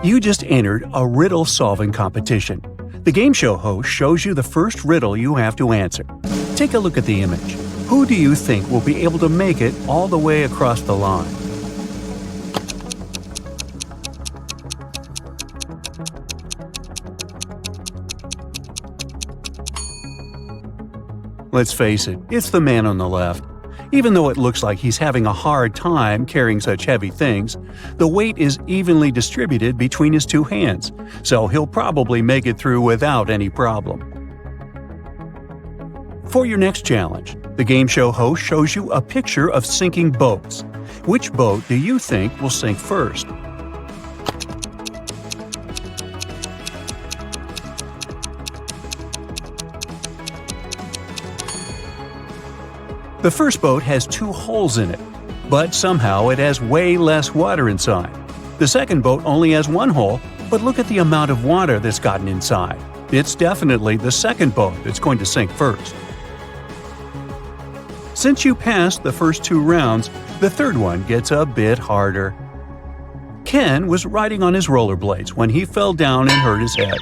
You just entered a riddle solving competition. The game show host shows you the first riddle you have to answer. Take a look at the image. Who do you think will be able to make it all the way across the line? Let's face it, it's the man on the left. Even though it looks like he's having a hard time carrying such heavy things, the weight is evenly distributed between his two hands, so he'll probably make it through without any problem. For your next challenge, the game show host shows you a picture of sinking boats. Which boat do you think will sink first? The first boat has 2 holes in it, but somehow it has way less water inside. The second boat only has 1 hole, but look at the amount of water that's gotten inside. It's definitely the second boat that's going to sink first. Since you passed the first 2 rounds, the third one gets a bit harder. Ken was riding on his rollerblades when he fell down and hurt his head.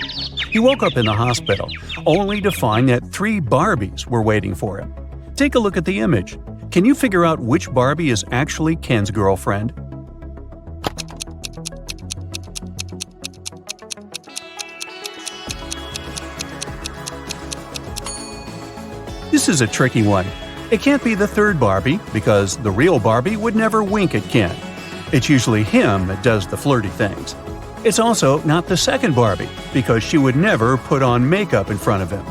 He woke up in the hospital, only to find that 3 Barbies were waiting for him. Take a look at the image. Can you figure out which Barbie is actually Ken's girlfriend? This is a tricky one. It can't be the third Barbie, because the real Barbie would never wink at Ken. It's usually him that does the flirty things. It's also not the second Barbie, because she would never put on makeup in front of him.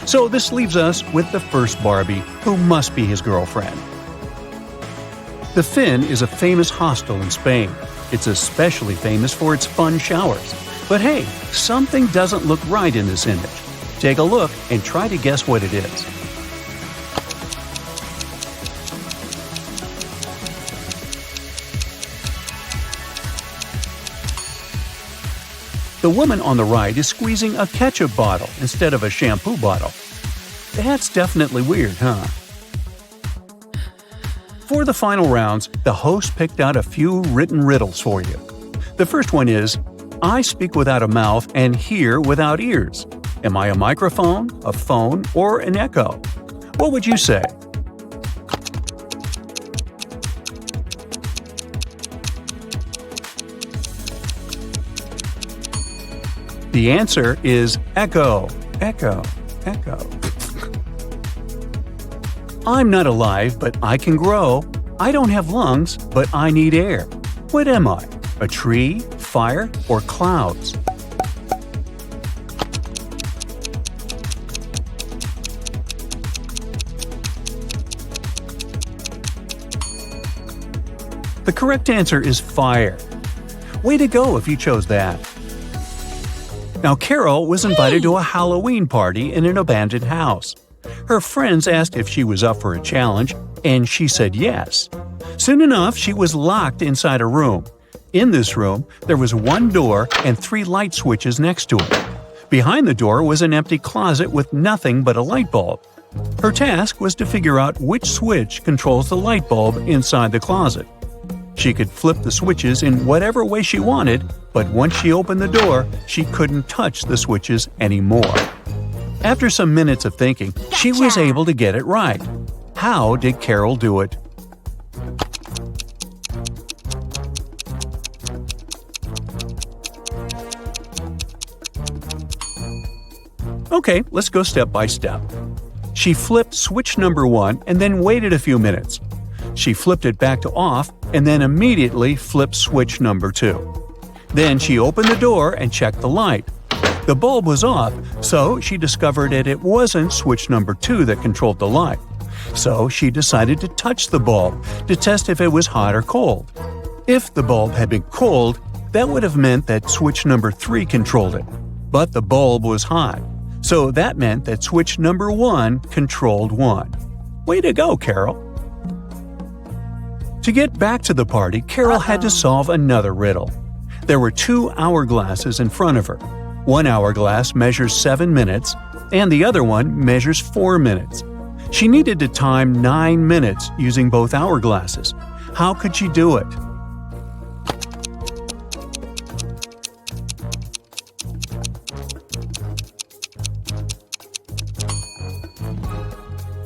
So this leaves us with the first Barbie, who must be his girlfriend. The Finn is a famous hostel in Spain. It's especially famous for its fun showers. But hey, something doesn't look right in this image. Take a look and try to guess what it is. The woman on the right is squeezing a ketchup bottle instead of a shampoo bottle. That's definitely weird, huh? For the final rounds, the host picked out a few written riddles for you. The first one is, I speak without a mouth and hear without ears. Am I a microphone, a phone, or an echo? What would you say? The answer is echo, echo, echo. I'm not alive, but I can grow. I don't have lungs, but I need air. What am I? A tree, fire, or clouds? The correct answer is fire. Way to go if you chose that. Now, Carol was invited to a Halloween party in an abandoned house. Her friends asked if she was up for a challenge, and she said yes. Soon enough, she was locked inside a room. In this room, there was 1 door and 3 light switches next to it. Behind the door was an empty closet with nothing but a light bulb. Her task was to figure out which switch controls the light bulb inside the closet. She could flip the switches in whatever way she wanted, but once she opened the door, she couldn't touch the switches anymore. After some minutes of thinking, she was able to get it right. How did Carol do it? Okay, let's go step by step. She flipped switch number 1 and then waited a few minutes. She flipped it back to off and then immediately flipped switch number 2. Then she opened the door and checked the light. The bulb was off, so she discovered that it wasn't switch number 2 that controlled the light. So she decided to touch the bulb to test if it was hot or cold. If the bulb had been cold, that would have meant that switch number 3 controlled it. But the bulb was hot, so that meant that switch number 1 controlled 1. Way to go, Carol! To get back to the party, Carol had to solve another riddle. There were 2 hourglasses in front of her. One hourglass measures 7 minutes, and the other one measures 4 minutes. She needed to time 9 minutes using both hourglasses. How could she do it?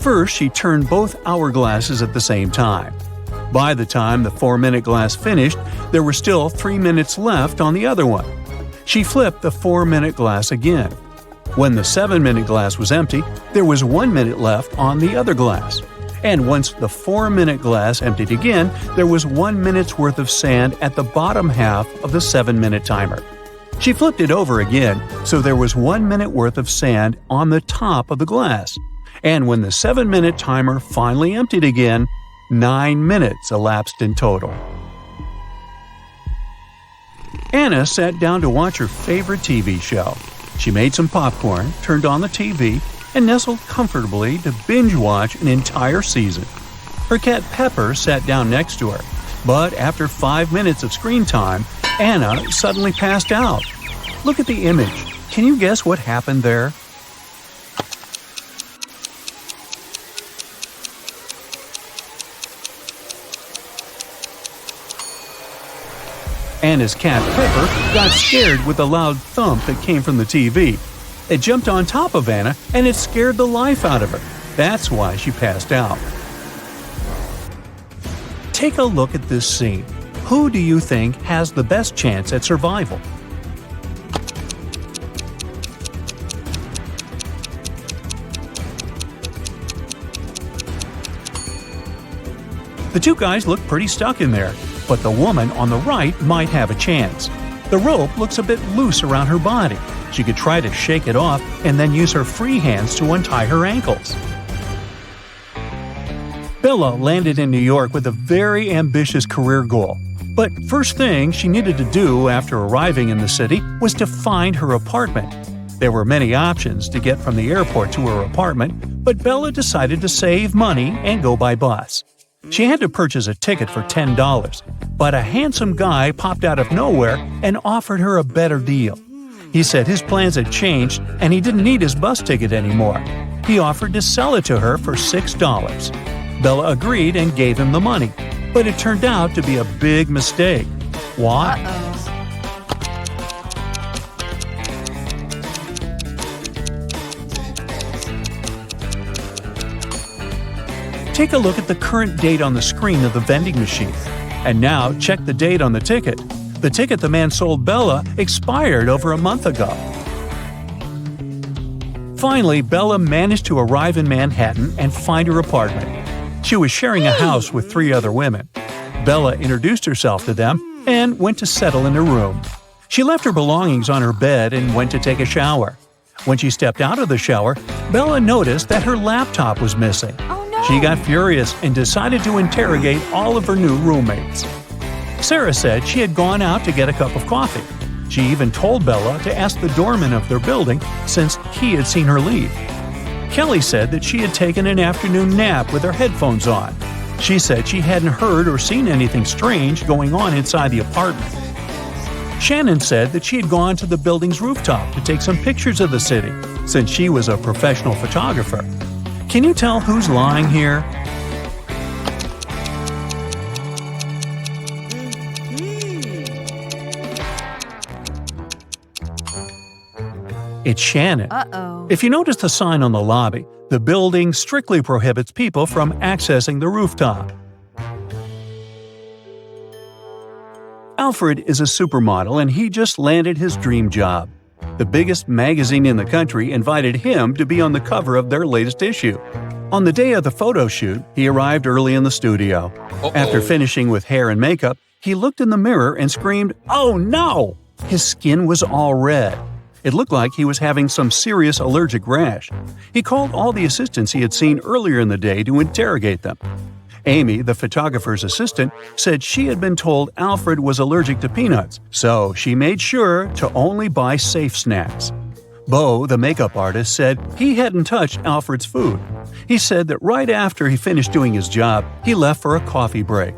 First, she turned both hourglasses at the same time. By the time the 4-minute glass finished, there were still 3 minutes left on the other one. She flipped the 4-minute glass again. When the 7-minute glass was empty, there was 1 minute left on the other glass. And once the 4-minute glass emptied again, there was 1 minute's worth of sand at the bottom half of the 7-minute timer. She flipped it over again, so there was 1 minute worth of sand on the top of the glass. And when the 7-minute timer finally emptied again, 9 minutes elapsed in total. Anna sat down to watch her favorite TV show. She made some popcorn, turned on the TV, and nestled comfortably to binge-watch an entire season. Her cat Pepper sat down next to her, but after 5 minutes of screen time, Anna suddenly passed out. Look at the image. Can you guess what happened there? Anna's cat Pepper got scared with the loud thump that came from the TV. It jumped on top of Anna and it scared the life out of her. That's why she passed out. Take a look at this scene. Who do you think has the best chance at survival? The two guys look pretty stuck in there, but the woman on the right might have a chance. The rope looks a bit loose around her body. She could try to shake it off and then use her free hands to untie her ankles. Bella landed in New York with a very ambitious career goal. But first thing she needed to do after arriving in the city was to find her apartment. There were many options to get from the airport to her apartment, but Bella decided to save money and go by bus. She had to purchase a ticket for $10, but a handsome guy popped out of nowhere and offered her a better deal. He said his plans had changed and he didn't need his bus ticket anymore. He offered to sell it to her for $6. Bella agreed and gave him the money, but it turned out to be a big mistake. Why? Take a look at the current date on the screen of the vending machine. And now check the date on the ticket. The ticket the man sold Bella expired over a month ago. Finally, Bella managed to arrive in Manhattan and find her apartment. She was sharing a house with 3 other women. Bella introduced herself to them and went to settle in her room. She left her belongings on her bed and went to take a shower. When she stepped out of the shower, Bella noticed that her laptop was missing. She got furious and decided to interrogate all of her new roommates. Sarah said she had gone out to get a cup of coffee. She even told Bella to ask the doorman of their building since he had seen her leave. Kelly said that she had taken an afternoon nap with her headphones on. She said she hadn't heard or seen anything strange going on inside the apartment. Shannon said that she had gone to the building's rooftop to take some pictures of the city since she was a professional photographer. Can you tell who's lying here? It's Shannon. Uh-oh. If you notice the sign on the lobby, the building strictly prohibits people from accessing the rooftop. Alfred is a supermodel and he just landed his dream job. The biggest magazine in the country invited him to be on the cover of their latest issue. On the day of the photo shoot, he arrived early in the studio. After finishing with hair and makeup, he looked in the mirror and screamed, "Oh no!" His skin was all red. It looked like he was having some serious allergic rash. He called all the assistants he had seen earlier in the day to interrogate them. Amy, the photographer's assistant, said she had been told Alfred was allergic to peanuts, so she made sure to only buy safe snacks. Bo, the makeup artist, said he hadn't touched Alfred's food. He said that right after he finished doing his job, he left for a coffee break.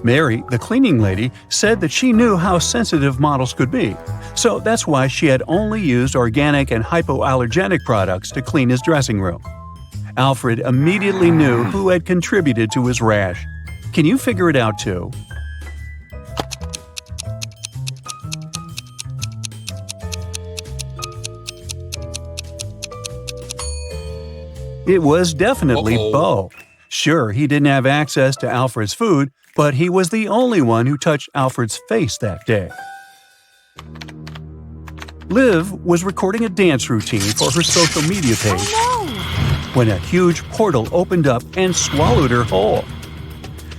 Mary, the cleaning lady, said that she knew how sensitive models could be, so that's why she had only used organic and hypoallergenic products to clean his dressing room. Alfred immediately knew who had contributed to his rash. Can you figure it out too? It was definitely Uh-oh. Bo. Sure, he didn't have access to Alfred's food, but he was the only one who touched Alfred's face that day. Liv was recording a dance routine for her social media page when a huge portal opened up and swallowed her whole.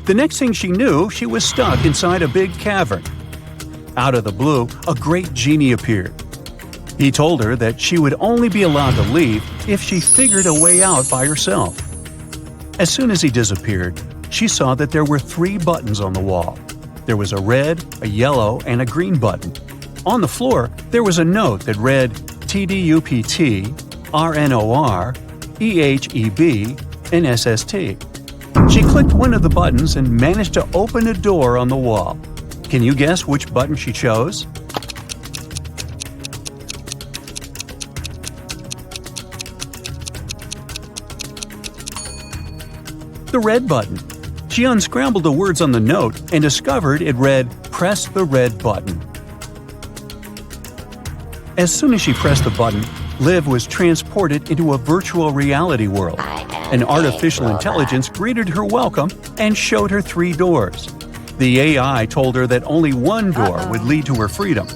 The next thing she knew, she was stuck inside a big cavern. Out of the blue, a great genie appeared. He told her that she would only be allowed to leave if she figured a way out by herself. As soon as he disappeared, she saw that there were 3 buttons on the wall. There was a red, a yellow, and a green button. On the floor, there was a note that read TDUPT, RNOR, EHEB, and SST. She clicked one of the buttons and managed to open a door on the wall. Can you guess which button she chose? The red button. She unscrambled the words on the note and discovered it read, "Press the red button." As soon as she pressed the button, Liv was transported into a virtual reality world. An artificial intelligence greeted her welcome and showed her 3 doors. The AI told her that only one door would lead to her freedom.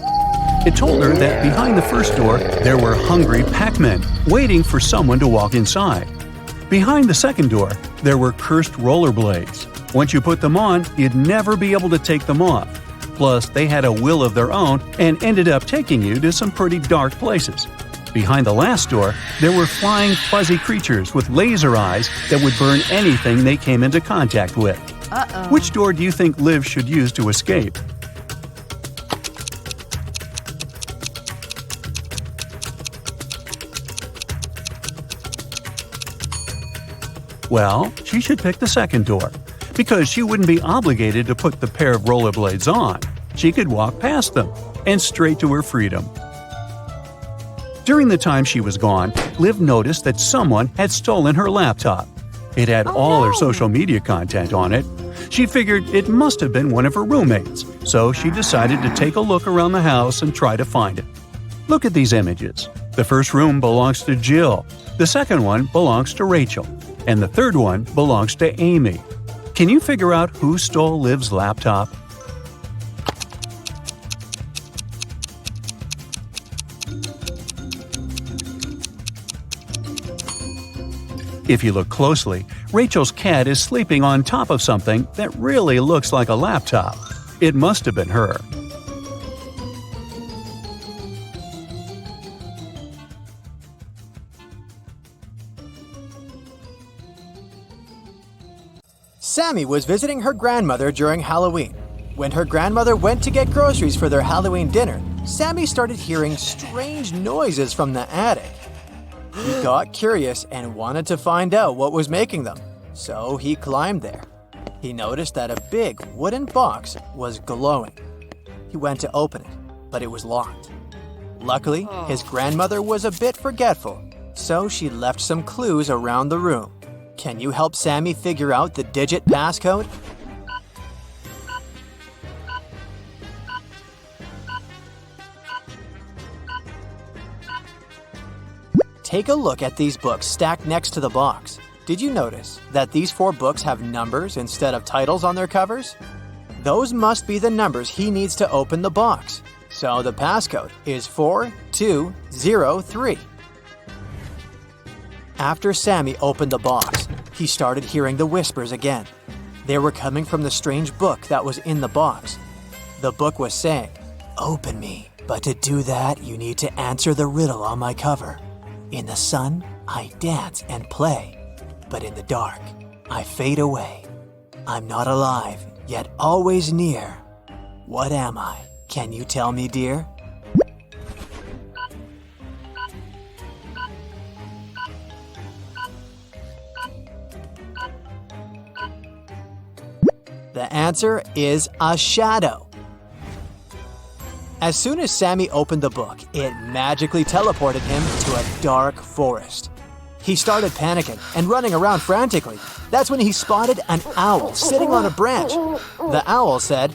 It told her that behind the first door, there were hungry Pac-Men waiting for someone to walk inside. Behind the second door, there were cursed rollerblades. Once you put them on, you'd never be able to take them off. Plus, they had a will of their own and ended up taking you to some pretty dark places. Behind the last door, there were flying fuzzy creatures with laser eyes that would burn anything they came into contact with. Which door do you think Liv should use to escape? Well, she should pick the second door, because she wouldn't be obligated to put the pair of rollerblades on. She could walk past them and straight to her freedom. During the time she was gone, Liv noticed that someone had stolen her laptop. It had all her social media content on it. She figured it must have been one of her roommates, so she decided to take a look around the house and try to find it. Look at these images. The first room belongs to Jill, the second one belongs to Rachel, and the third one belongs to Amy. Can you figure out who stole Liv's laptop? If you look closely, Rachel's cat is sleeping on top of something that really looks like a laptop. It must have been her. Sammy was visiting her grandmother during Halloween. When her grandmother went to get groceries for their Halloween dinner, Sammy started hearing strange noises from the attic. He got curious and wanted to find out what was making them, so he climbed there. He noticed that a big wooden box was glowing. He went to open it, but it was locked. Luckily, his grandmother was a bit forgetful, so she left some clues around the room. Can you help Sammy figure out the digit passcode? Take a look at these books stacked next to the box. Did you notice that these 4 books have numbers instead of titles on their covers? Those must be the numbers he needs to open the box. So the passcode is 4203. After Sammy opened the box, he started hearing the whispers again. They were coming from the strange book that was in the box. The book was saying, "Open me, but to do that you need to answer the riddle on my cover. In the sun, I dance and play, but in the dark, I fade away. I'm not alive, yet always near. What am I? Can you tell me, dear?" The answer is a shadow. As soon as Sammy opened the book, it magically teleported him to a dark forest. He started panicking and running around frantically. That's when he spotted an owl sitting on a branch. The owl said,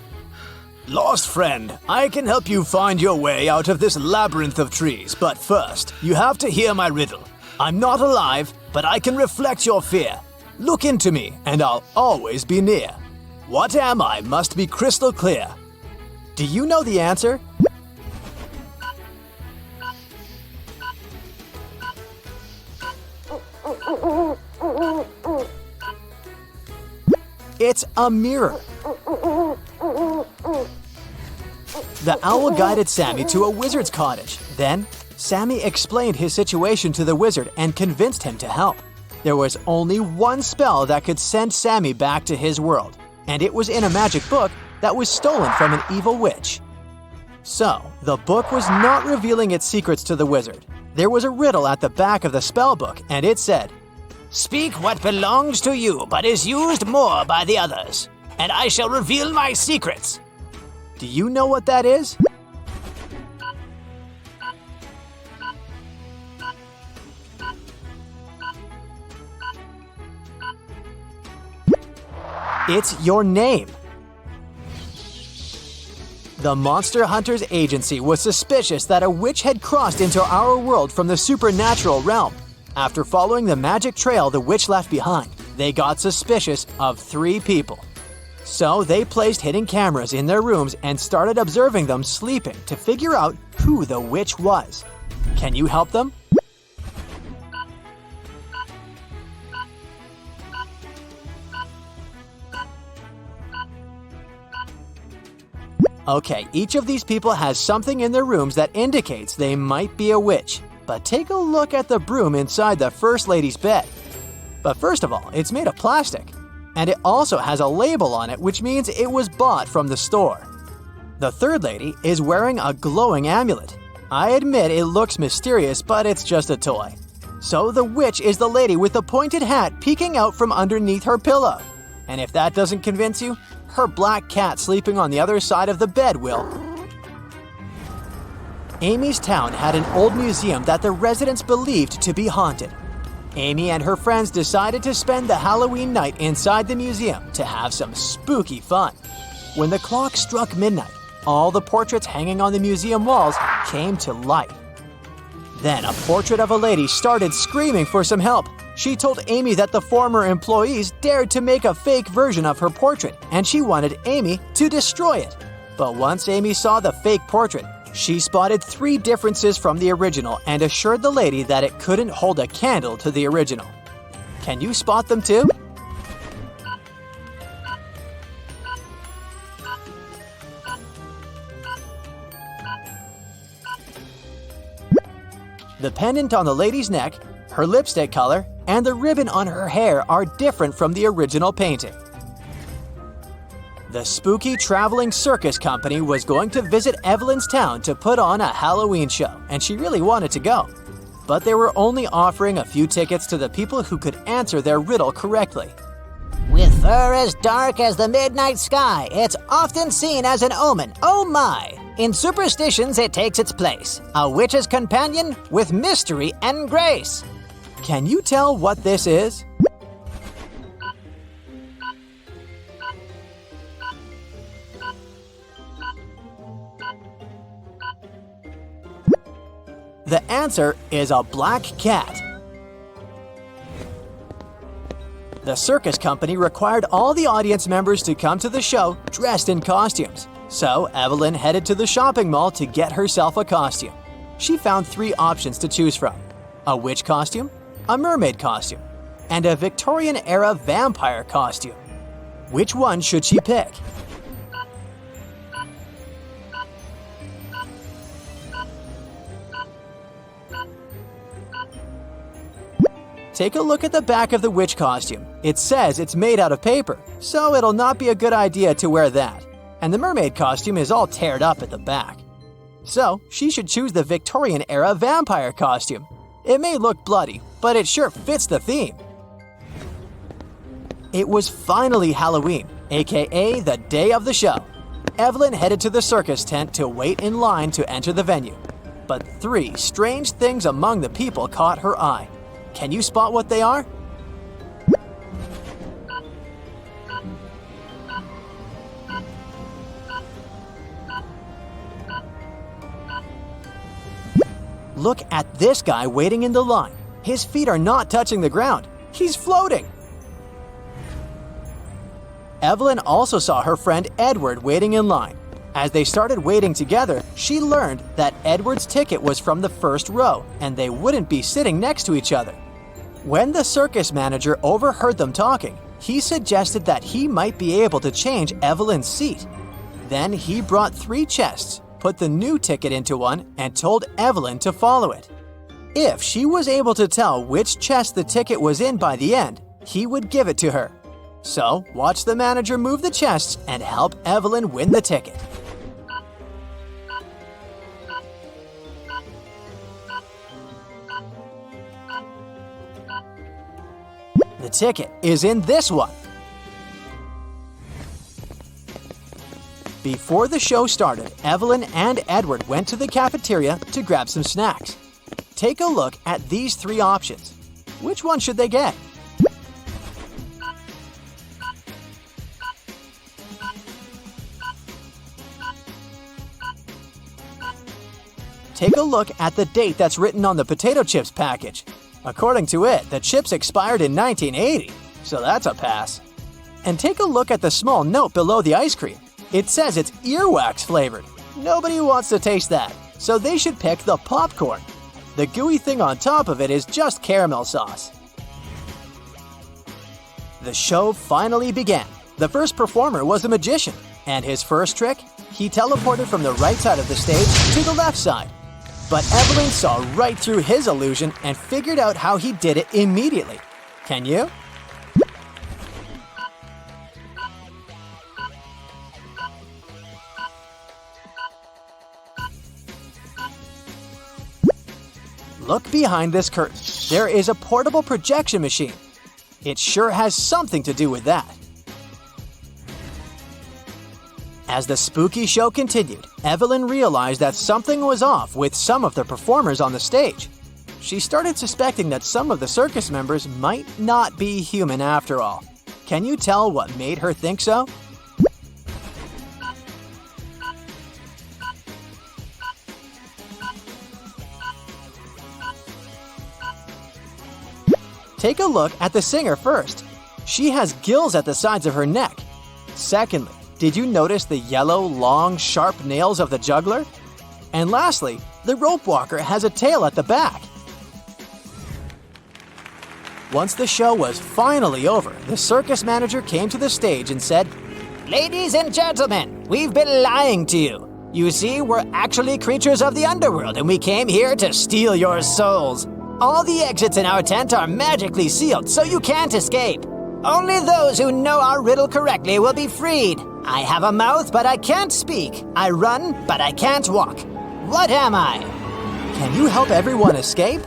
"Lost friend, I can help you find your way out of this labyrinth of trees, but first, you have to hear my riddle. I'm not alive, but I can reflect your fear. Look into me, and I'll always be near. What am I must be crystal clear. Do you know the answer? It's a mirror. The owl guided Sammy to a wizard's cottage. Then, Sammy explained his situation to the wizard and convinced him to help. There was only one spell that could send Sammy back to his world, and it was in a magic book that was stolen from an evil witch. So, the book was not revealing its secrets to the wizard. There was a riddle at the back of the spell book, and it said, "Speak what belongs to you but is used more by the others, and I shall reveal my secrets." Do you know what that is? It's your name. The Monster Hunters Agency was suspicious that a witch had crossed into our world from the supernatural realm. After following the magic trail the witch left behind, they got suspicious of 3 people. So they placed hidden cameras in their rooms and started observing them sleeping to figure out who the witch was. Can you help them? Okay, each of these people has something in their rooms that indicates they might be a witch. But take a look at the broom inside the first lady's bed. But first of all, it's made of plastic. And it also has a label on it, which means it was bought from the store. The third lady is wearing a glowing amulet. I admit it looks mysterious, but it's just a toy. So the witch is the lady with the pointed hat peeking out from underneath her pillow. And if that doesn't convince you, her black cat sleeping on the other side of the bed will. Amy's town had an old museum that the residents believed to be haunted. Amy and her friends decided to spend the Halloween night inside the museum to have some spooky fun. When the clock struck midnight, all the portraits hanging on the museum walls came to life. Then a portrait of a lady started screaming for some help. She told Amy that the former employees dared to make a fake version of her portrait, and she wanted Amy to destroy it. But once Amy saw the fake portrait, she spotted 3 differences from the original and assured the lady that it couldn't hold a candle to the original. Can you spot them too? The pendant on the lady's neck, her lipstick color, and the ribbon on her hair are different from the original painting. The spooky traveling circus company was going to visit Evelyn's town to put on a Halloween show, and she really wanted to go. But they were only offering a few tickets to the people who could answer their riddle correctly. With fur as dark as the midnight sky, it's often seen as an omen, oh my! In superstitions it takes its place, a witch's companion with mystery and grace. Can you tell what this is? The answer is a black cat. The circus company required all the audience members to come to the show dressed in costumes. So Evelyn headed to the shopping mall to get herself a costume. She found 3 options to choose from: a witch costume, a mermaid costume, and a Victorian-era vampire costume. Which one should she pick? Take a look at the back of the witch costume. It says it's made out of paper, so it'll not be a good idea to wear that. And the mermaid costume is all teared up at the back. So she should choose the Victorian-era vampire costume. It may look bloody, but it sure fits the theme. It was finally Halloween, aka the day of the show. Evelyn headed to the circus tent to wait in line to enter the venue. But 3 strange things among the people caught her eye. Can you spot what they are? Look at this guy waiting in the line. His feet are not touching the ground. He's floating. Evelyn also saw her friend Edward waiting in line. As they started waiting together, she learned that Edward's ticket was from the first row and they wouldn't be sitting next to each other. When the circus manager overheard them talking, he suggested that he might be able to change Evelyn's seat. Then he brought 3 chests, put the new ticket into one, and told Evelyn to follow it. If she was able to tell which chest the ticket was in by the end, he would give it to her. So, watch the manager move the chests and help Evelyn win the ticket. The ticket is in this one. Before the show started, Evelyn and Edward went to the cafeteria to grab some snacks. Take a look at these 3 options. Which one should they get? Take a look at the date that's written on the potato chips package. According to it, the chips expired in 1980, so that's a pass. And take a look at the small note below the ice cream. It says it's earwax flavored. Nobody wants to taste that, so they should pick the popcorn. The gooey thing on top of it is just caramel sauce. The show finally began. The first performer was a magician, and his first trick, he teleported from the right side of the stage to the left side. But Evelyn saw right through his illusion and figured out how he did it immediately. Can you? Look behind this curtain. There is a portable projection machine. It sure has something to do with that. As the spooky show continued, Evelyn realized that something was off with some of the performers on the stage. She started suspecting that some of the circus members might not be human after all. Can you tell what made her think so? Take a look at the singer first. She has gills at the sides of her neck. Secondly, did you notice the yellow, long, sharp nails of the juggler? And lastly, the rope walker has a tail at the back. Once the show was finally over, the circus manager came to the stage and said, "Ladies and gentlemen, we've been lying to you. You see, we're actually creatures of the underworld and we came here to steal your souls. All the exits in our tent are magically sealed, so you can't escape. Only those who know our riddle correctly will be freed. I have a mouth, but I can't speak. I run, but I can't walk. What am I?" Can you help everyone escape?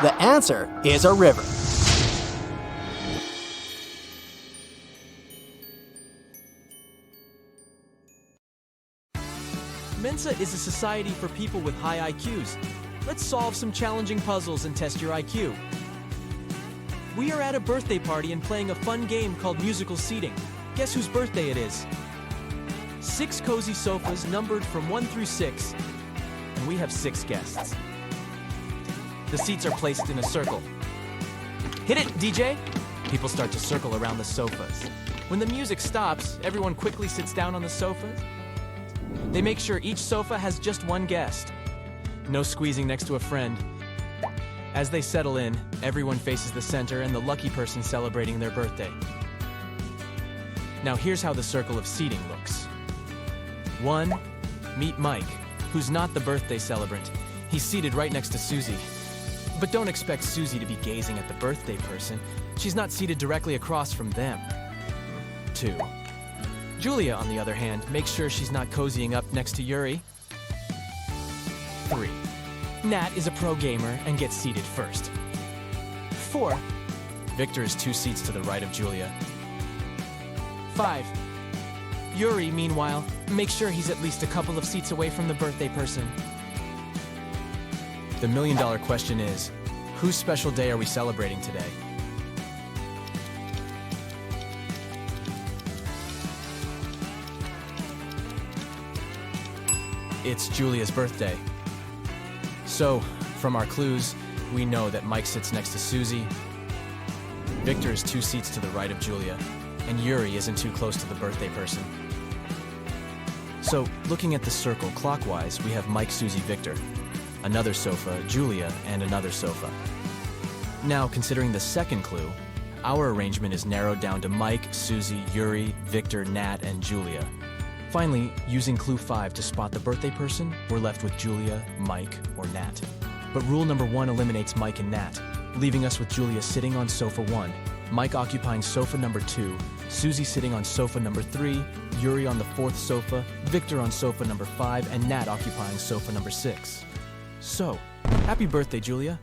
The answer is a river. Mensa is a society for people with high IQs. Let's solve some challenging puzzles and test your IQ. We are at a birthday party and playing a fun game called musical seating. Guess whose birthday it is? 6 cozy sofas numbered from 1 through 6, and we have 6 guests. The seats are placed in a circle. Hit it, DJ! People start to circle around the sofas. When the music stops, everyone quickly sits down on the sofas. They make sure each sofa has just 1 guest. No squeezing next to a friend. As they settle in, everyone faces the center and the lucky person celebrating their birthday. Now here's how the circle of seating looks. 1, meet Mike, who's not the birthday celebrant. He's seated right next to Susie. But don't expect Susie to be gazing at the birthday person. She's not seated directly across from them. 2. Julia, on the other hand, makes sure she's not cozying up next to Yuri. 3. Nat is a pro gamer and gets seated first. 4. Victor is 2 seats to the right of Julia. 5. Yuri, meanwhile, makes sure he's at least a couple of seats away from the birthday person. The million-dollar question is, whose special day are we celebrating today? It's Julia's birthday. So, from our clues, we know that Mike sits next to Susie, Victor is 2 seats to the right of Julia, and Yuri isn't too close to the birthday person. So, looking at the circle clockwise, we have Mike, Susie, Victor, another sofa, Julia, and another sofa. Now, considering the second clue, our arrangement is narrowed down to Mike, Susie, Yuri, Victor, Nat, and Julia. Finally, using clue 5 to spot the birthday person, we're left with Julia, Mike, or Nat. But rule number 1 eliminates Mike and Nat, leaving us with Julia sitting on sofa 1, Mike occupying sofa number 2, Susie sitting on sofa number 3, Yuri on the 4th sofa, Victor on sofa number 5, and Nat occupying sofa number 6. So, happy birthday, Julia.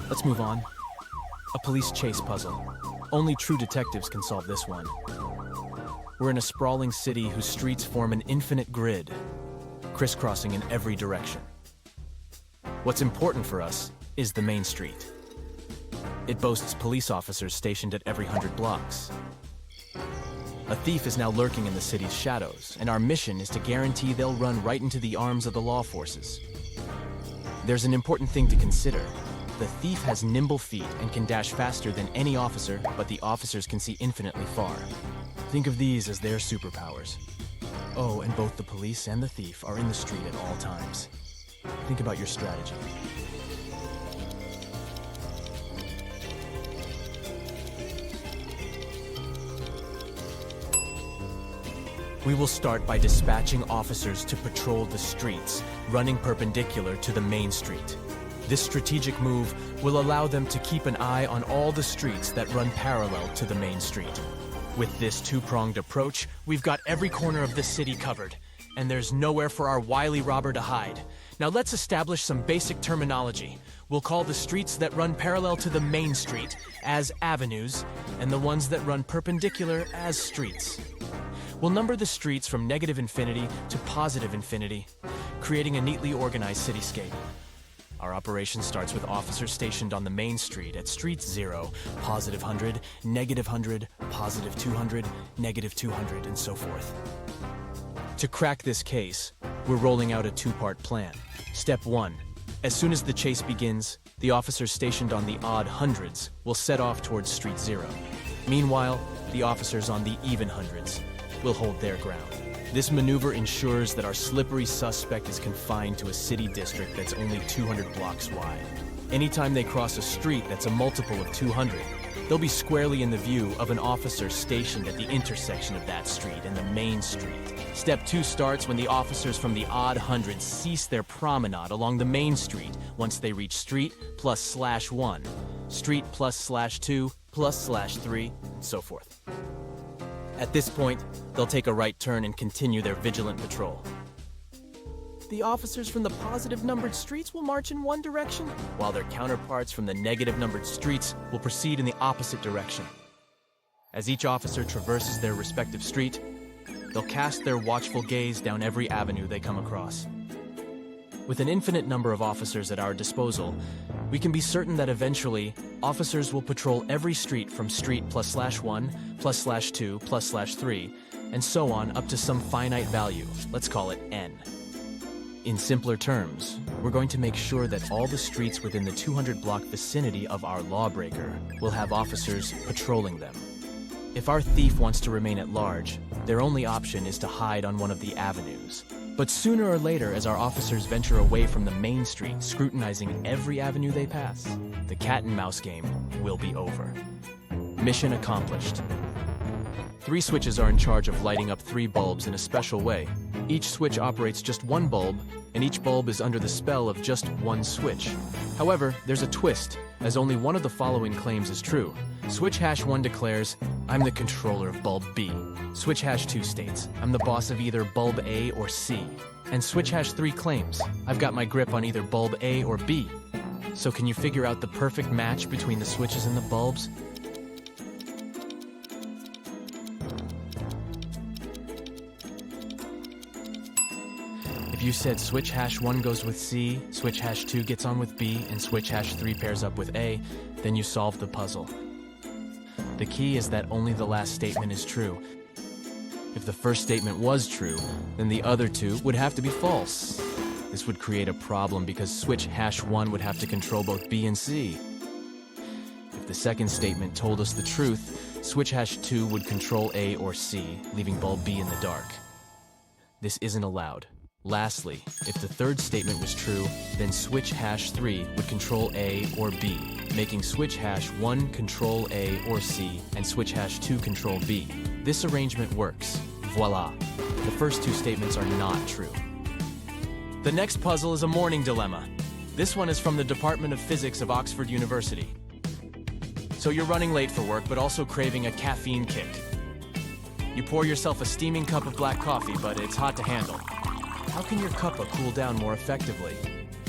Let's move on. A police chase puzzle. Only true detectives can solve this one. We're in a sprawling city whose streets form an infinite grid, crisscrossing in every direction. What's important for us is the main street. It boasts police officers stationed at every 100 blocks. A thief is now lurking in the city's shadows, and our mission is to guarantee they'll run right into the arms of the law forces. There's an important thing to consider. The thief has nimble feet and can dash faster than any officer, but the officers can see infinitely far. Think of these as their superpowers. Oh, and both the police and the thief are in the street at all times. Think about your strategy. We will start by dispatching officers to patrol the streets, running perpendicular to the main street. This strategic move will allow them to keep an eye on all the streets that run parallel to the main street. With this two-pronged approach, we've got every corner of the city covered, and there's nowhere for our wily robber to hide. Now let's establish some basic terminology. We'll call the streets that run parallel to the main street as avenues, and the ones that run perpendicular as streets. We'll number the streets from negative infinity to positive infinity, creating a neatly organized cityscape. Our operation starts with officers stationed on the main street at streets 0, positive 100, negative 100, positive 200, negative 200, and so forth. To crack this case, we're rolling out a two-part plan. Step 1. As soon as the chase begins, the officers stationed on the odd hundreds will set off towards street 0. Meanwhile, the officers on the even hundreds will hold their ground. This maneuver ensures that our slippery suspect is confined to a city district that's only 200 blocks wide. Anytime they cross a street that's a multiple of 200, they'll be squarely in the view of an officer stationed at the intersection of that street and the main street. Step 2 starts when the officers from the odd hundreds cease their promenade along the main street once they reach street plus /1, street plus /2, plus /3, and so forth. At this point, they'll take a right turn and continue their vigilant patrol. The officers from the positive-numbered streets will march in one direction, while their counterparts from the negative-numbered streets will proceed in the opposite direction. As each officer traverses their respective street, they'll cast their watchful gaze down every avenue they come across. With an infinite number of officers at our disposal, we can be certain that eventually, officers will patrol every street from street plus /1, plus /2, plus /3, and so on up to some finite value, let's call it n. In simpler terms, we're going to make sure that all the streets within the 200-block vicinity of our lawbreaker will have officers patrolling them. If our thief wants to remain at large, their only option is to hide on one of the avenues. But sooner or later, as our officers venture away from the main street, scrutinizing every avenue they pass, the cat-and-mouse game will be over. Mission accomplished. 3 switches are in charge of lighting up 3 bulbs in a special way. Each switch operates just 1 bulb, and each bulb is under the spell of just 1 switch. However, there's a twist, as only one of the following claims is true. Switch #1 declares, I'm the controller of bulb B. Switch #2 states, I'm the boss of either bulb A or C. And switch #3 claims, I've got my grip on either bulb A or B. So can you figure out the perfect match between the switches and the bulbs? If you said switch #1 goes with C, switch #2 gets on with B, and switch #3 pairs up with A, then you solve the puzzle. The key is that only the last statement is true. If the first statement was true, then the other two would have to be false. This would create a problem because switch #1 would have to control both B and C. If the second statement told us the truth, switch #2 would control A or C, leaving bulb B in the dark. This isn't allowed. Lastly, if the third statement was true, then switch #3 would control A or B, making switch #1 control A or C, and switch #2 control B. This arrangement works. Voila. The first two statements are not true. The next puzzle is a morning dilemma. This one is from the Department of Physics of Oxford University. So you're running late for work, but also craving a caffeine kick. You pour yourself a steaming cup of black coffee, but it's hot to handle. How can your cuppa cool down more effectively?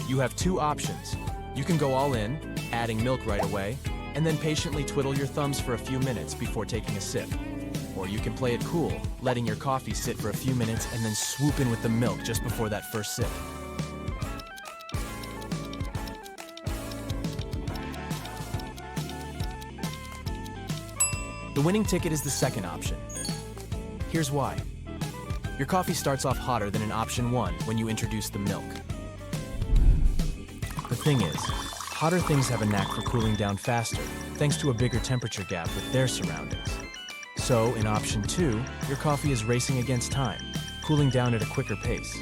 You have two options. You can go all in, adding milk right away, and then patiently twiddle your thumbs for a few minutes before taking a sip. Or you can play it cool, letting your coffee sit for a few minutes and then swoop in with the milk just before that first sip. The winning ticket is the second option. Here's why. Your coffee starts off hotter than in option 1 when you introduce the milk. The thing is, hotter things have a knack for cooling down faster, thanks to a bigger temperature gap with their surroundings. So, in option 2, your coffee is racing against time, cooling down at a quicker pace.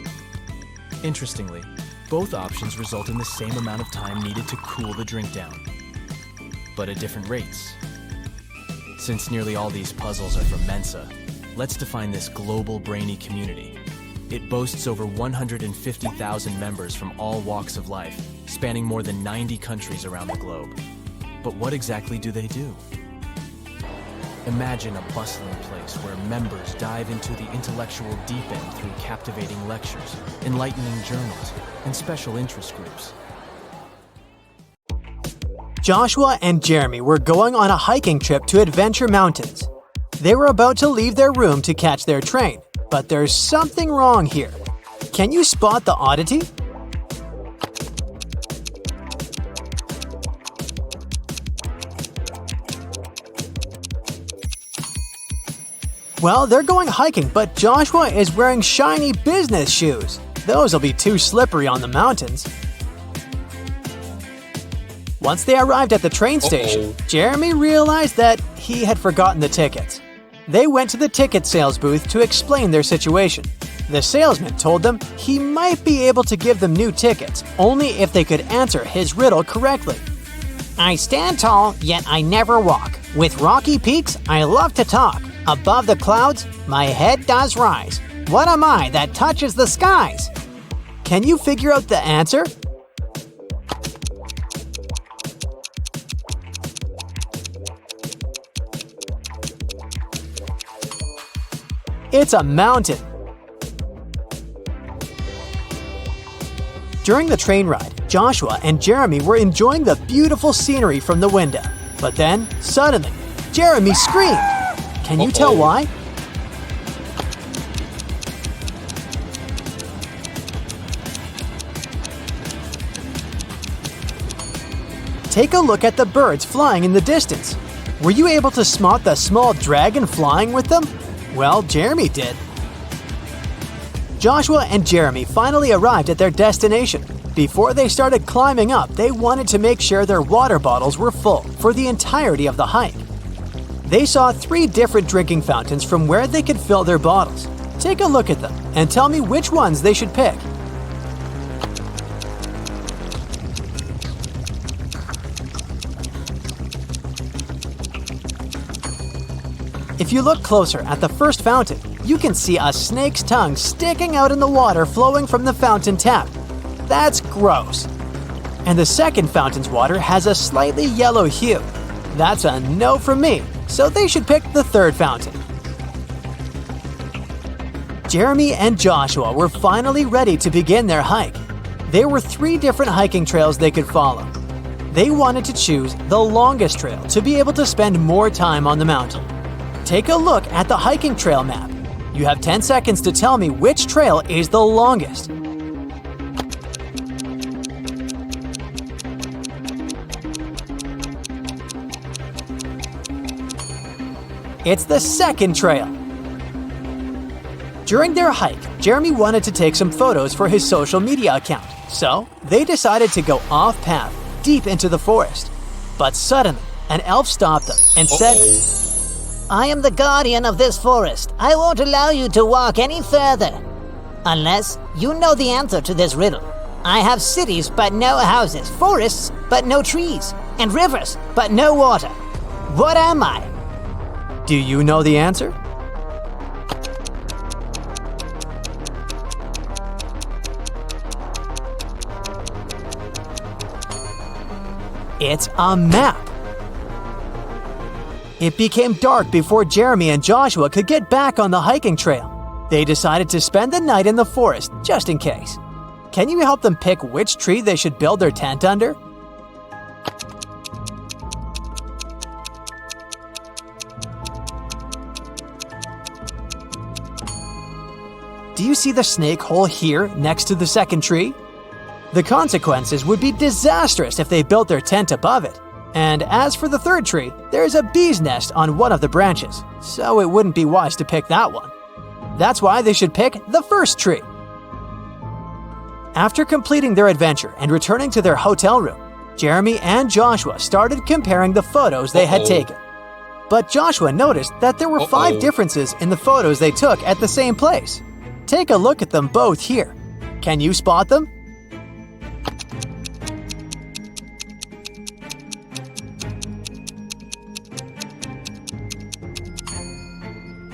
Interestingly, both options result in the same amount of time needed to cool the drink down, but at different rates. Since nearly all these puzzles are from Mensa, let's define this global brainy community. It boasts over 150,000 members from all walks of life, spanning more than 90 countries around the globe. But what exactly do they do? Imagine a bustling place where members dive into the intellectual deep end through captivating lectures, enlightening journals, and special interest groups. Joshua and Jeremy were going on a hiking trip to Adventure Mountains. They were about to leave their room to catch their train, but there's something wrong here. Can you spot the oddity? Well, they're going hiking, but Joshua is wearing shiny business shoes. Those will be too slippery on the mountains. Once they arrived at the train station, Jeremy realized that he had forgotten the tickets. They went to the ticket sales booth to explain their situation. The salesman told them he might be able to give them new tickets, only if they could answer his riddle correctly. I stand tall, yet I never walk. With rocky peaks, I love to talk. Above the clouds, my head does rise. What am I that touches the skies? Can you figure out the answer? It's a mountain. During the train ride, Joshua and Jeremy were enjoying the beautiful scenery from the window. But then, suddenly, Jeremy screamed. Can you tell why? Take a look at the birds flying in the distance. Were you able to spot the small dragon flying with them? Well, Jeremy did. Joshua and Jeremy finally arrived at their destination. Before they started climbing up, they wanted to make sure their water bottles were full for the entirety of the hike. They saw 3 different drinking fountains from where they could fill their bottles. Take a look at them and tell me which ones they should pick. If you look closer at the first fountain, you can see a snake's tongue sticking out in the water flowing from the fountain tap. That's gross. And the second fountain's water has a slightly yellow hue. That's a no from me, so they should pick the third fountain. Jeremy and Joshua were finally ready to begin their hike. There were 3 different hiking trails they could follow. They wanted to choose the longest trail to be able to spend more time on the mountain. Take a look at the hiking trail map. You have 10 seconds to tell me which trail is the longest. It's the second trail. During their hike, Jeremy wanted to take some photos for his social media account, so they decided to go off-path, deep into the forest. But suddenly, an elf stopped them and said, I am the guardian of this forest. I won't allow you to walk any further. Unless you know the answer to this riddle. I have cities but no houses, forests but no trees, and rivers but no water. What am I? Do you know the answer? It's a map. It became dark before Jeremy and Joshua could get back on the hiking trail. They decided to spend the night in the forest, just in case. Can you help them pick which tree they should build their tent under? Do you see the snake hole here next to the second tree? The consequences would be disastrous if they built their tent above it. And as for the third tree, there's a bee's nest on one of the branches, so it wouldn't be wise to pick that one. That's why they should pick the first tree. After completing their adventure and returning to their hotel room, Jeremy and Joshua started comparing the photos they had taken. But Joshua noticed that there were 5 differences in the photos they took at the same place. Take a look at them both here. Can you spot them?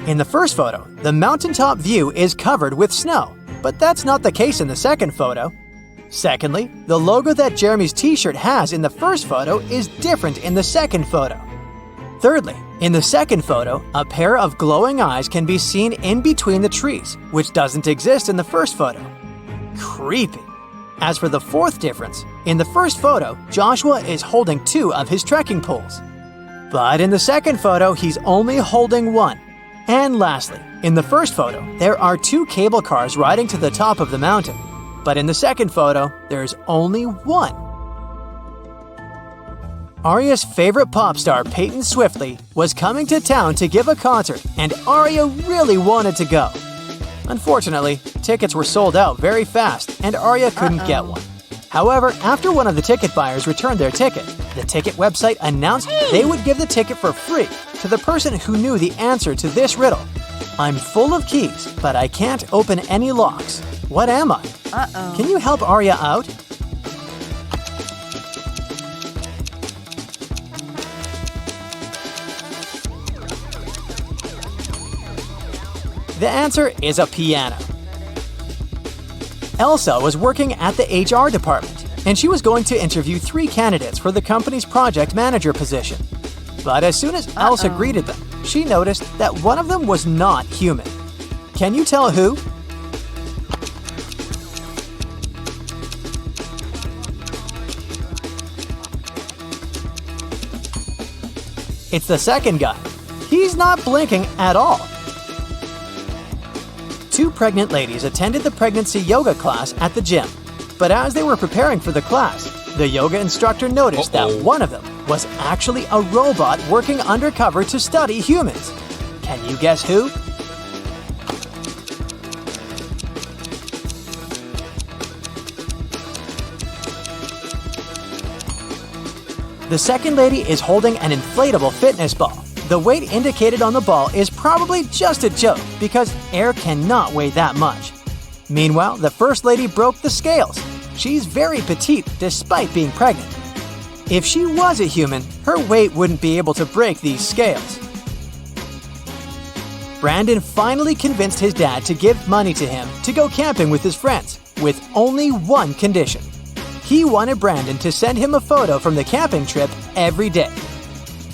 In the first photo, the mountaintop view is covered with snow, but that's not the case in the second photo. Secondly, the logo that Jeremy's t-shirt has in the first photo is different in the second photo. Thirdly, in the second photo, a pair of glowing eyes can be seen in between the trees, which doesn't exist in the first photo. Creepy. As for the fourth difference, in the first photo, Joshua is holding 2 of his trekking poles. But in the second photo, he's only holding 1. And lastly, in the first photo, there are 2 cable cars riding to the top of the mountain. But in the second photo, there's only 1. Arya's favorite pop star, Peyton Swiftly, was coming to town to give a concert, and Arya really wanted to go. Unfortunately, tickets were sold out very fast, and Arya couldn't get one. However, after one of the ticket buyers returned their ticket, the ticket website announced they would give the ticket for free to the person who knew the answer to this riddle. I'm full of keys, but I can't open any locks. What am I? Can you help Arya out? The answer is a piano. Elsa was working at the HR department, and she was going to interview 3 candidates for the company's project manager position. But as soon as Elsa greeted them, she noticed that one of them was not human. Can you tell who? It's the second guy. He's not blinking at all. 2 pregnant ladies attended the pregnancy yoga class at the gym. But as they were preparing for the class, the yoga instructor noticed that one of them was actually a robot working undercover to study humans. Can you guess who? The second lady is holding an inflatable fitness ball. The weight indicated on the ball is probably just a joke because air cannot weigh that much. Meanwhile, the first lady broke the scales. She's very petite despite being pregnant. If she was a human, her weight wouldn't be able to break these scales. Brandon finally convinced his dad to give money to him to go camping with his friends, with only one condition. He wanted Brandon to send him a photo from the camping trip every day.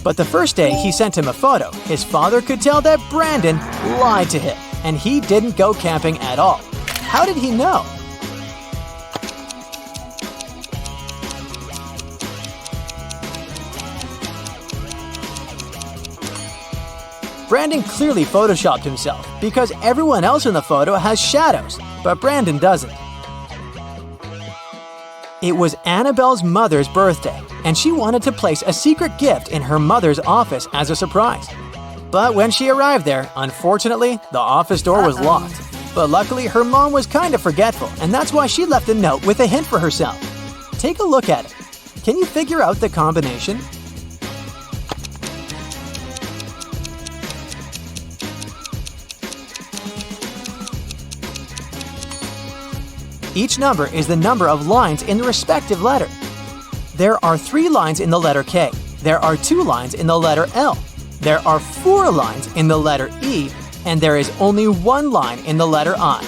But the first day he sent him a photo, his father could tell that Brandon lied to him, and he didn't go camping at all. How did he know? Brandon clearly photoshopped himself because everyone else in the photo has shadows, but Brandon doesn't. It was Annabelle's mother's birthday, and she wanted to place a secret gift in her mother's office as a surprise. But when she arrived there, unfortunately, the office door was locked. But luckily, her mom was kind of forgetful, and that's why she left a note with a hint for herself. Take a look at it. Can you figure out the combination? Each number is the number of lines in the respective letter. There are 3 lines in the letter K. There are 2 lines in the letter L. There are 4 lines in the letter E, and there is only 1 line in the letter I.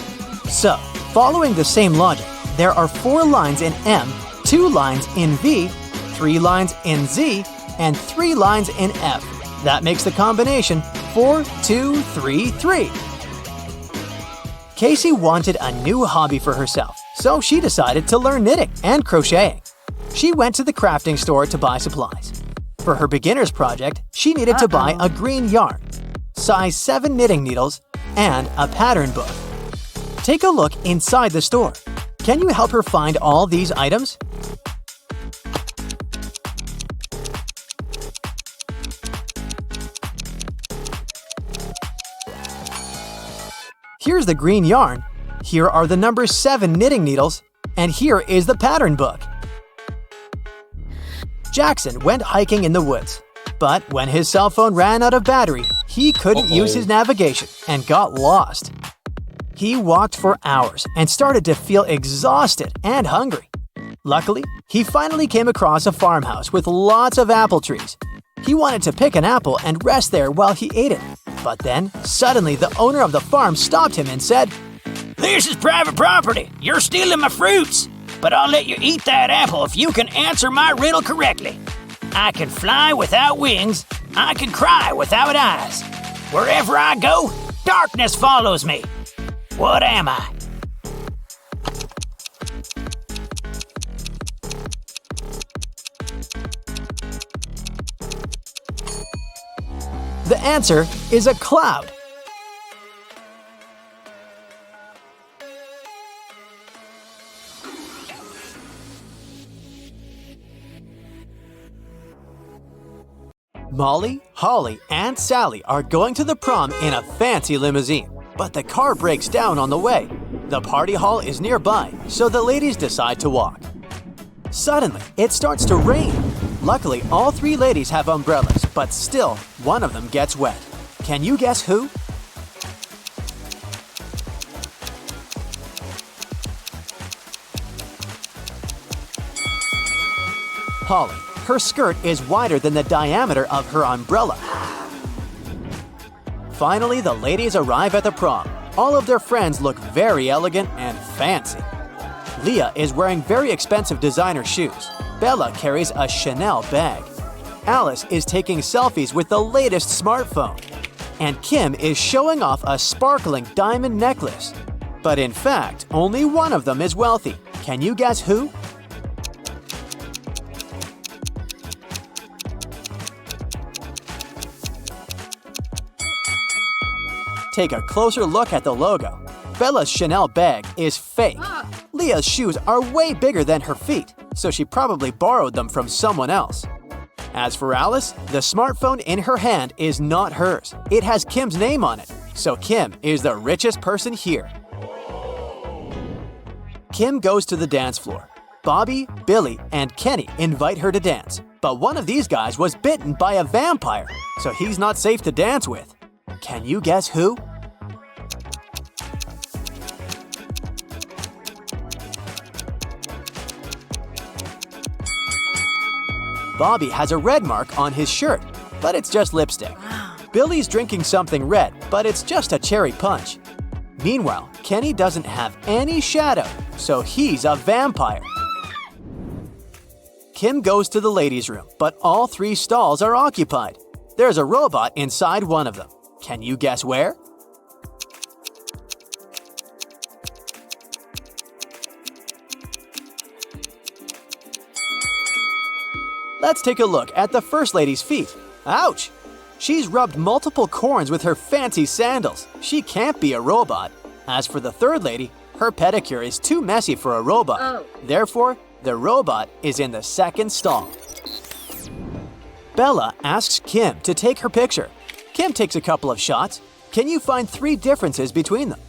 So, following the same logic, there are 4 lines in M, 2 lines in V, 3 lines in Z, and 3 lines in F. That makes the combination 4, 2, 3, 3. Casey wanted a new hobby for herself, so she decided to learn knitting and crocheting. She went to the crafting store to buy supplies. For her beginner's project, she needed to buy a green yarn, size 7 knitting needles, and a pattern book. Take a look inside the store. Can you help her find all these items? Here's the green yarn, here are the number 7 knitting needles, and here is the pattern book. Jackson went hiking in the woods, but when his cell phone ran out of battery, he couldn't use his navigation and got lost. He walked for hours and started to feel exhausted and hungry. Luckily, he finally came across a farmhouse with lots of apple trees. He wanted to pick an apple and rest there while he ate it. But then, suddenly, the owner of the farm stopped him and said, "This is private property. You're stealing my fruits. But I'll let you eat that apple if you can answer my riddle correctly. I can fly without wings. I can cry without eyes. Wherever I go, darkness follows me. What am I?" The answer is a cloud. Molly, Holly, and Sally are going to the prom in a fancy limousine, but the car breaks down on the way. The party hall is nearby, so the ladies decide to walk. Suddenly, it starts to rain. Luckily, all 3 ladies have umbrellas, but still, one of them gets wet. Can you guess who? Holly. Her skirt is wider than the diameter of her umbrella. Finally, the ladies arrive at the prom. All of their friends look very elegant and fancy. Leah is wearing very expensive designer shoes. Bella carries a Chanel bag. Alice is taking selfies with the latest smartphone. And Kim is showing off a sparkling diamond necklace. But in fact, only one of them is wealthy. Can you guess who? Take a closer look at the logo. Bella's Chanel bag is fake. Leah's shoes are way bigger than her feet, so she probably borrowed them from someone else. As for Alice, the smartphone in her hand is not hers. It has Kim's name on it, so Kim is the richest person here. Kim goes to the dance floor. Bobby, Billy, and Kenny invite her to dance, but one of these guys was bitten by a vampire, so he's not safe to dance with. Can you guess who? Bobby has a red mark on his shirt, but it's just lipstick. Billy's drinking something red, but it's just a cherry punch. Meanwhile, Kenny doesn't have any shadow, so he's a vampire. Kim goes to the ladies' room, but all 3 stalls are occupied. There's a robot inside one of them. Can you guess where? Let's take a look at the first lady's feet. Ouch! She's rubbed multiple corns with her fancy sandals. She can't be a robot. As for the third lady, her pedicure is too messy for a robot. Therefore, the robot is in the second stall. Bella asks Kim to take her picture. Kim takes a couple of shots. Can you find 3 differences between them?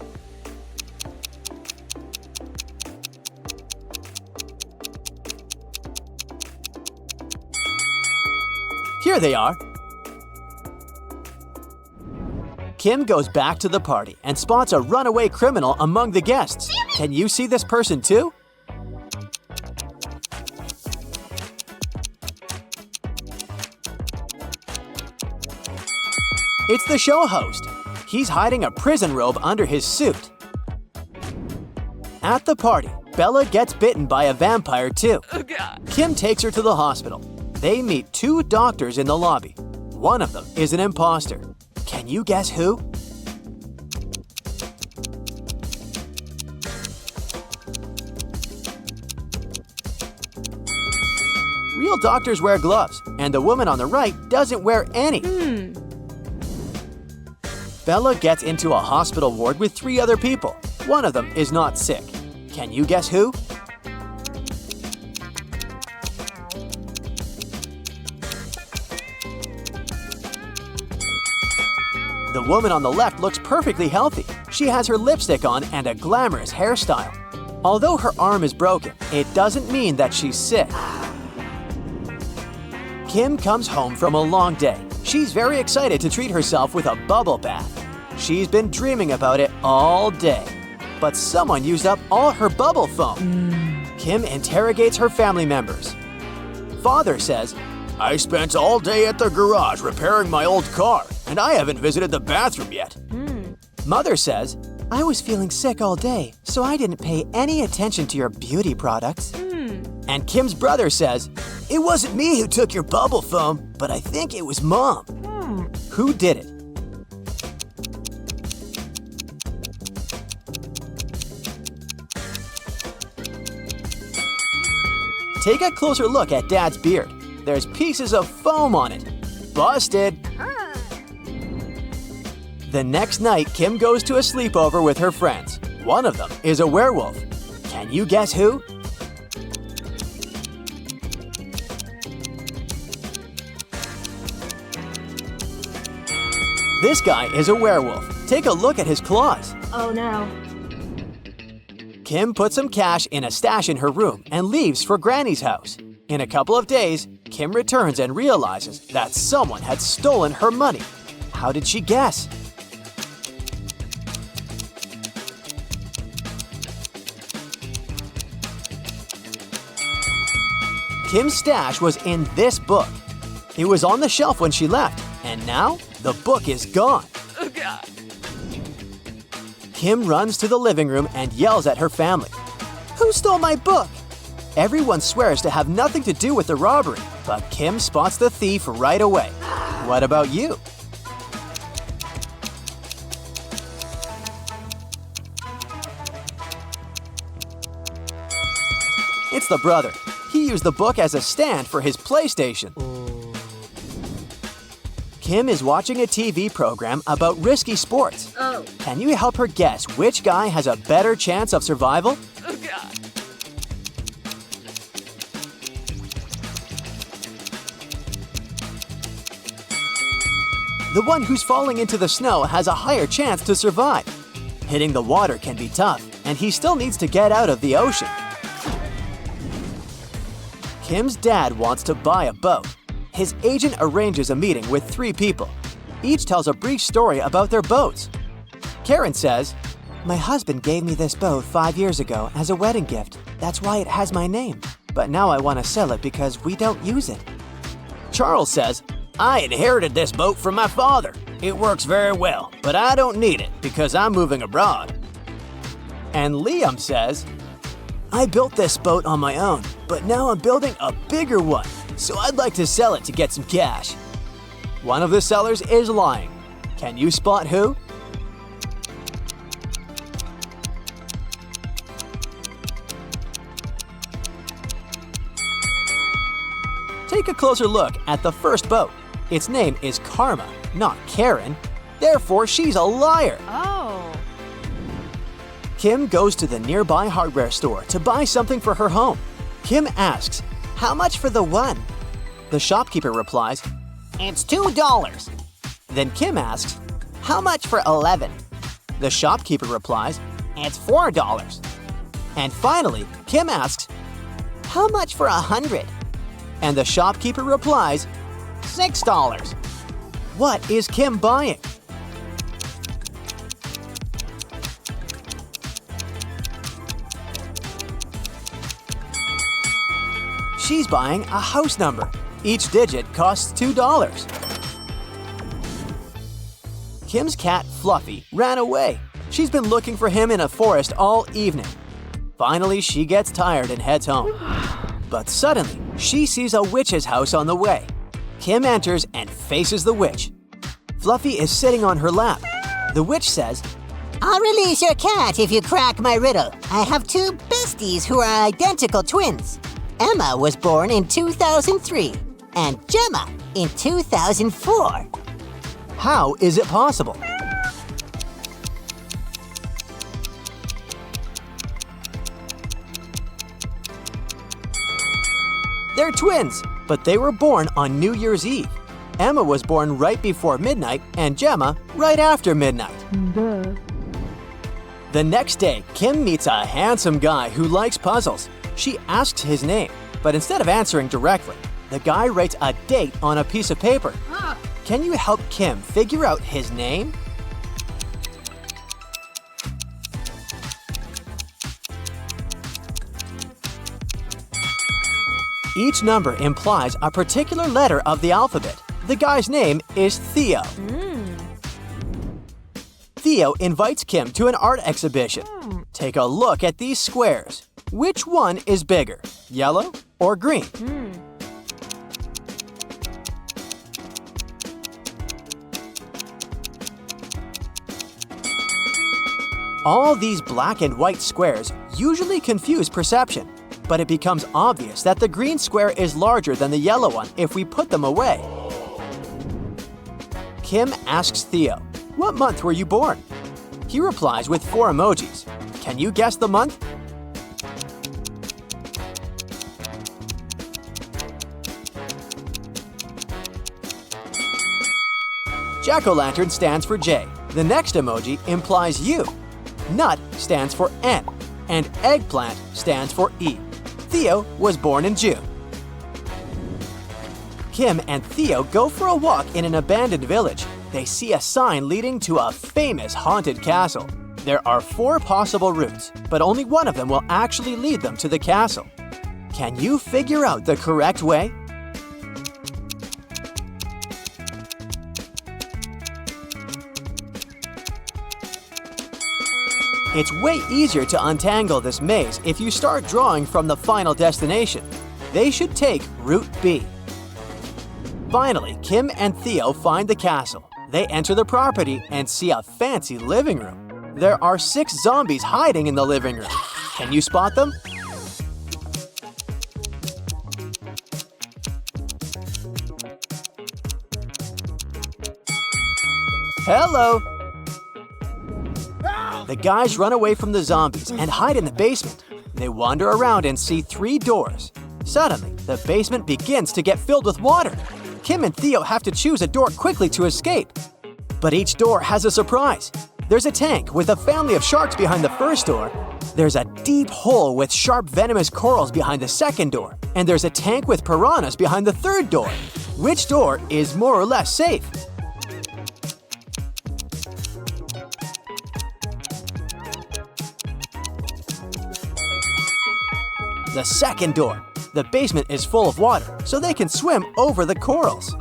Here they are. Kim goes back to the party and spots a runaway criminal among the guests. Can you see this person too? It's the show host. He's hiding a prison robe under his suit. At the party, Bella gets bitten by a vampire too. Kim takes her to the hospital. They meet 2 doctors in the lobby. One of them is an imposter. Can you guess who? Real doctors wear gloves, and the woman on the right doesn't wear any. Bella gets into a hospital ward with 3 other people. One of them is not sick. Can you guess who? The woman on the left looks perfectly healthy. She has her lipstick on and a glamorous hairstyle. Although her arm is broken, it doesn't mean that she's sick. Kim comes home from a long day. She's very excited to treat herself with a bubble bath. She's been dreaming about it all day. But someone used up all her bubble foam. Kim interrogates her family members. Father says, "I spent all day at the garage repairing my old car, and I haven't visited the bathroom yet." Mother says, "I was feeling sick all day, so I didn't pay any attention to your beauty products." And Kim's brother says, "It wasn't me who took your bubble foam, but I think it was Mom." Who did it? Take a closer look at Dad's beard. There's pieces of foam on it. Busted! The next night, Kim goes to a sleepover with her friends. One of them is a werewolf. Can you guess who? This guy is a werewolf. Take a look at his claws. Oh no. Kim puts some cash in a stash in her room and leaves for Granny's house. In a couple of days, Kim returns and realizes that someone had stolen her money. How did she guess? Kim's stash was in this book. It was on the shelf when she left, and now the book is gone. Oh God. Kim runs to the living room and yells at her family. "Who stole my book?" Everyone swears to have nothing to do with the robbery, but Kim spots the thief right away. What about you? It's the brother. He used the book as a stand for his PlayStation. Kim is watching a TV program about risky sports. Oh. Can you help her guess which guy has a better chance of survival? Oh God. The one who's falling into the snow has a higher chance to survive. Hitting the water can be tough, and he still needs to get out of the ocean. Kim's dad wants to buy a boat. His agent arranges a meeting with 3 people. Each tells a brief story about their boats. Karen says, "My husband gave me this boat 5 years ago as a wedding gift. That's why it has my name. But now I want to sell it because we don't use it." Charles says, "I inherited this boat from my father. It works very well, but I don't need it because I'm moving abroad." And Liam says, "I built this boat on my own, but now I'm building a bigger one, so I'd like to sell it to get some cash." One of the sellers is lying. Can you spot who? Take a closer look at the first boat. Its name is Karma, not Karen. Therefore, she's a liar. Oh. Kim goes to the nearby hardware store to buy something for her home. Kim asks, "How much for the one?" The shopkeeper replies, It's $2. Then Kim asks, "How much for 11?" The shopkeeper replies, "It's $4." And finally, Kim asks, "How much for 100?" And the shopkeeper replies, $6. What is Kim buying? She's buying a house number. Each digit costs $2. Kim's cat, Fluffy, ran away. She's been looking for him in a forest all evening. Finally, she gets tired and heads home. But suddenly, she sees a witch's house on the way. Kim enters and faces the witch. Fluffy is sitting on her lap. The witch says, I'll release your cat if you crack my riddle. I have two besties who are identical twins. Emma was born in 2003 and Gemma in 2004. "How is it possible?" They're twins, but they were born on New Year's Eve. Emma was born right before midnight and Gemma right after midnight. The next day, Kim meets a handsome guy who likes puzzles. She asks his name, but instead of answering directly, the guy writes a date on a piece of paper. Can you help Kim figure out his name? Each number implies a particular letter of the alphabet. The guy's name is Theo. Theo invites Kim to an art exhibition. Take a look at these squares. Which one is bigger, yellow or green? All these black and white squares usually confuse perception, but it becomes obvious that the green square is larger than the yellow one if we put them away. Kim asks Theo, "What month were you born?" He replies with 4 emojis. Can you guess the month? Jack-o'-lantern stands for J. The next emoji implies U. Nut stands for N, and eggplant stands for E. Theo was born in June. Kim and Theo go for a walk in an abandoned village. They see a sign leading to a famous haunted castle. There are 4 possible routes, but only one of them will actually lead them to the castle. Can you figure out the correct way? It's way easier to untangle this maze if you start drawing from the final destination. They should take Route B. Finally, Kim and Theo find the castle. They enter the property and see a fancy living room. There are 6 zombies hiding in the living room. Can you spot them? Hello! The guys run away from the zombies and hide in the basement. They wander around and see 3 doors. Suddenly, the basement begins to get filled with water. Kim and Theo have to choose a door quickly to escape. But each door has a surprise. There's a tank with a family of sharks behind the first door. There's a deep hole with sharp venomous corals behind the second door. And there's a tank with piranhas behind the third door. Which door is more or less safe? The second door. The basement is full of water, so they can swim over the corals.